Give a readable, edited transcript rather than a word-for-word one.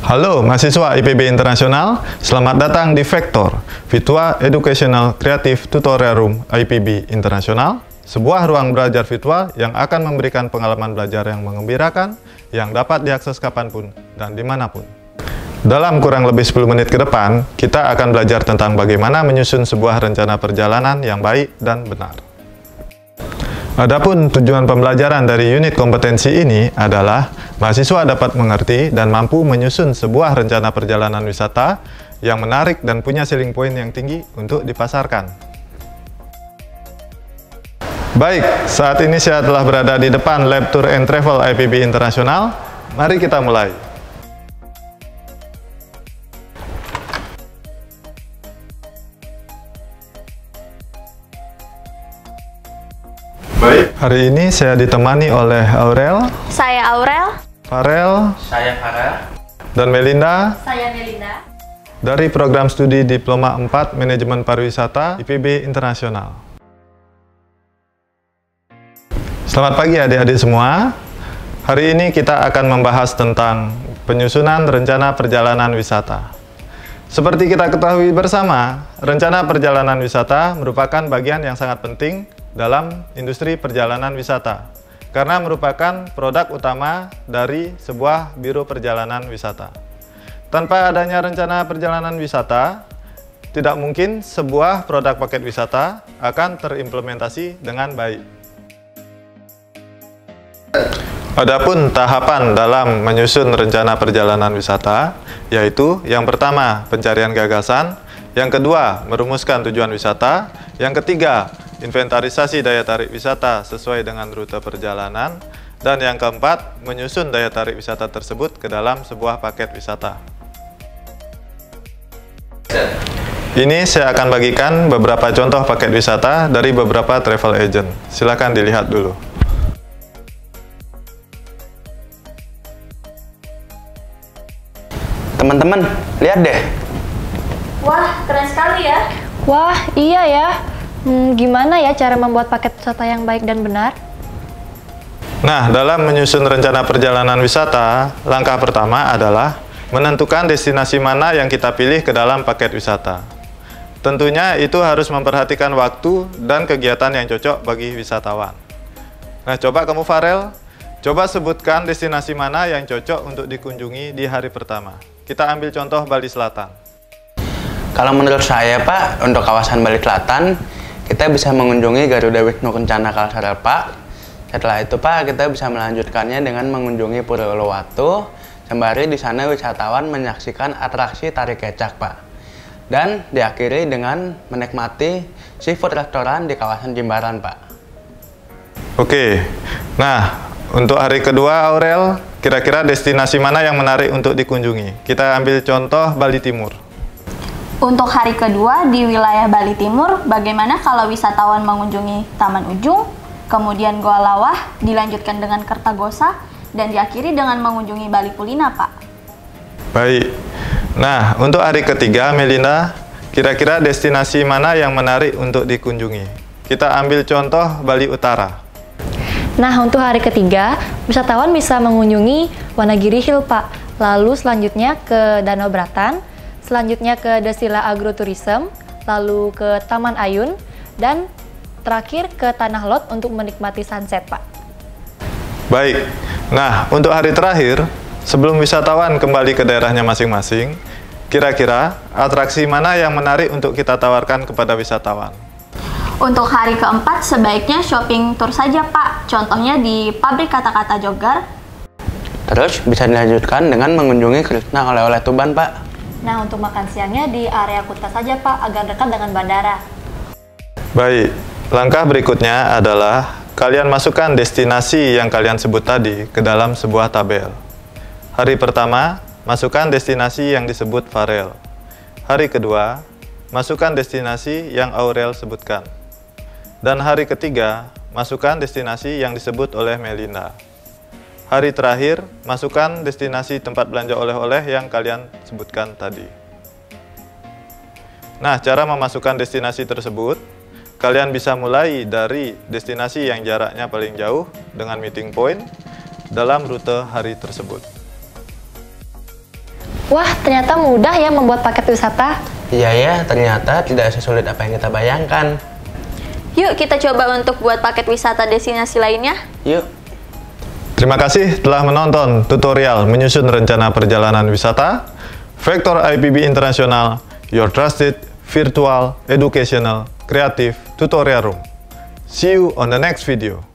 Halo mahasiswa IPB Internasional, selamat datang di Vektor, Virtual Educational Creative Tutorial Room IPB Internasional, sebuah ruang belajar virtual yang akan memberikan pengalaman belajar yang mengembirakan, yang dapat diakses kapanpun dan dimanapun. Dalam kurang lebih 10 menit ke depan, kita akan belajar tentang bagaimana menyusun sebuah rencana perjalanan yang baik dan benar. Adapun tujuan pembelajaran dari unit kompetensi ini adalah mahasiswa dapat mengerti dan mampu menyusun sebuah rencana perjalanan wisata yang menarik dan punya selling point yang tinggi untuk dipasarkan. Baik, saat ini saya telah berada di depan Lab Tour and Travel IPB Internasional. Mari kita mulai. Baik, hari ini saya ditemani oleh Aurel. Saya Aurel. Farel. Saya Farel. Dan Melinda. Saya Melinda. Dari program studi Diploma 4 Manajemen Pariwisata IPB Internasional. Selamat pagi adik-adik semua. Hari ini kita akan membahas tentang penyusunan rencana perjalanan wisata. Seperti kita ketahui bersama, rencana perjalanan wisata merupakan bagian yang sangat penting dalam industri perjalanan wisata, karena merupakan produk utama dari sebuah biro perjalanan wisata. Tanpa adanya rencana perjalanan wisata, tidak mungkin sebuah produk paket wisata akan terimplementasi dengan baik. Adapun tahapan dalam menyusun rencana perjalanan wisata, yaitu yang pertama, pencarian gagasan, yang kedua, merumuskan tujuan wisata, yang ketiga, inventarisasi daya tarik wisata sesuai dengan rute perjalanan, dan yang keempat, menyusun daya tarik wisata tersebut ke dalam sebuah paket wisata. Ini saya akan bagikan beberapa contoh paket wisata dari beberapa travel agent. Silakan dilihat dulu. Teman-teman, lihat deh. Wah, keren sekali ya. Wah, iya ya. Gimana ya cara membuat paket wisata yang baik dan benar? Nah, dalam menyusun rencana perjalanan wisata, langkah pertama adalah menentukan destinasi mana yang kita pilih ke dalam paket wisata. Tentunya itu harus memperhatikan waktu dan kegiatan yang cocok bagi wisatawan. Nah, coba kamu Farel, coba sebutkan destinasi mana yang cocok untuk dikunjungi di hari pertama. Kita ambil contoh Bali Selatan. Kalau menurut saya, Pak, untuk kawasan Bali Selatan, kita bisa mengunjungi Garuda Wisnu Kencana Kalsara, Pak. Setelah itu, Pak, kita bisa melanjutkannya dengan mengunjungi Pura Uluwatu, sembari di sana wisatawan menyaksikan atraksi tari kecak, Pak. Dan diakhiri dengan menikmati seafood restoran di kawasan Jimbaran, Pak. Oke, nah untuk hari kedua Aurel, kira-kira destinasi mana yang menarik untuk dikunjungi? Kita ambil contoh Bali Timur. Untuk hari kedua di wilayah Bali Timur, bagaimana kalau wisatawan mengunjungi Taman Ujung, kemudian Goa Lawah, dilanjutkan dengan Kertagosa, dan diakhiri dengan mengunjungi Bali Kulina, Pak? Baik. Nah, untuk hari ketiga, Melinda, kira-kira destinasi mana yang menarik untuk dikunjungi? Kita ambil contoh Bali Utara. Nah, untuk hari ketiga, wisatawan bisa mengunjungi Wanagiri Hill, Pak. Lalu selanjutnya ke Danau Bratan, selanjutnya ke Desila Agrotourism, lalu ke Taman Ayun, dan terakhir ke Tanah Lot untuk menikmati sunset, Pak. Baik. Nah, untuk hari terakhir, sebelum wisatawan kembali ke daerahnya masing-masing, kira-kira atraksi mana yang menarik untuk kita tawarkan kepada wisatawan? Untuk hari keempat, sebaiknya shopping tour saja, Pak. Contohnya di Pabrik Kata-Kata Joggar. Terus bisa dilanjutkan dengan mengunjungi Krishna Oleh-oleh Tuban, Pak. Nah, untuk makan siangnya di area Kuta saja, Pak, agar dekat dengan bandara. Baik, langkah berikutnya adalah kalian masukkan destinasi yang kalian sebut tadi ke dalam sebuah tabel. Hari pertama, masukkan destinasi yang disebut Farel. Hari kedua, masukkan destinasi yang Aurel sebutkan. Dan hari ketiga, masukkan destinasi yang disebut oleh Melinda. Hari terakhir, masukkan destinasi tempat belanja oleh-oleh yang kalian sebutkan tadi. Nah, cara memasukkan destinasi tersebut, kalian bisa mulai dari destinasi yang jaraknya paling jauh dengan meeting point dalam rute hari tersebut. Wah, ternyata mudah ya membuat paket wisata. Iya ya, ternyata tidak sesulit apa yang kita bayangkan. Yuk kita coba untuk buat paket wisata destinasi lainnya. Yuk. Terima kasih telah menonton tutorial menyusun rencana perjalanan wisata Vector IPB International, your trusted virtual educational creative tutorial room. See you on the next video.